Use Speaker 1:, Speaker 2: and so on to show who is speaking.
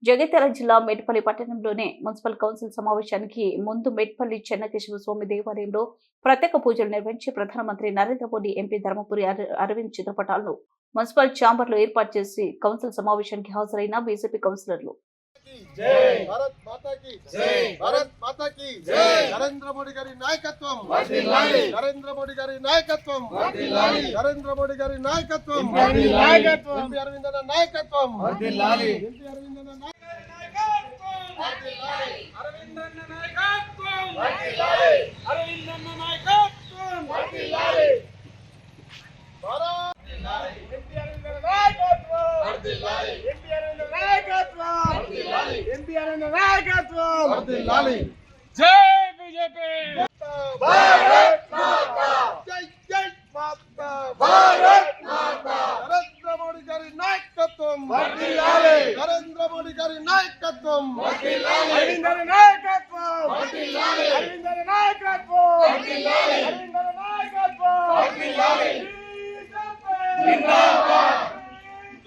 Speaker 1: జగిత్యాల జిల్లా మేడ్పల్లి పట్టణంలోని municipal council సమావేశానికి ముందు మేడ్పల్లి చెన్నకేశవ స్వామి దేవాలయంలో ప్రత్యేక పూజలు నిర్వహించి ప్రధానమంత్రి నరేంద్ర మోదీ ఎంపీ ధర్మపురి అరవింద్ చిత్రపటాలను మున్సిపల్ ఛాంబర్లో ఏర్పాటు చేసి కౌన్సిల్ సమావేశానికి హాజరైన బీజేపీ కౌన్సిలర్లు
Speaker 2: भारत माता की जय भारत माता की जय नरेंद्र मोदी गारी नायकत्वम वर्धिल्लाली नरेंद्र मोदी गारी नायकत्वम वर्धिल्लाली नरेंद्र मोदी गारी नायकत्वम वर्धिल्लाली ఎంపీ అరవిందన నాయకత్వం
Speaker 3: वर्धिल्लाली
Speaker 2: ఎంపీ అరవిందన
Speaker 3: नायकत्वम
Speaker 2: वर्धिल्लाली
Speaker 3: अरविंदन नायकत्वम
Speaker 2: वर्धिल्लाली
Speaker 3: अरविंदन नायकत्वम
Speaker 2: वर्धिल्लाली भारत
Speaker 3: ఎంపీ అరవిందన్ నాయకత్వం
Speaker 2: वर्धिल्लाली
Speaker 3: ఎంపీ అరవిందన్ నాయకత్వం
Speaker 2: वर्धिल्लाली
Speaker 3: ఎంపీ అరవిందన్ నాయకత్వం
Speaker 2: वर्धिल्लाली
Speaker 3: జై బీజేపీ
Speaker 2: भारत माता जय जय माता भारत माता नरेंद्र मोदी गारी नायकत्वम वर्धिल्लाली नरेंद्र मोदी गारी नायकत्वम वर्धिल्लाली
Speaker 3: అరవిందన్ నాయకత్వం
Speaker 2: वर्धिल्लाली
Speaker 3: అరవిందన్ నాయకత్వం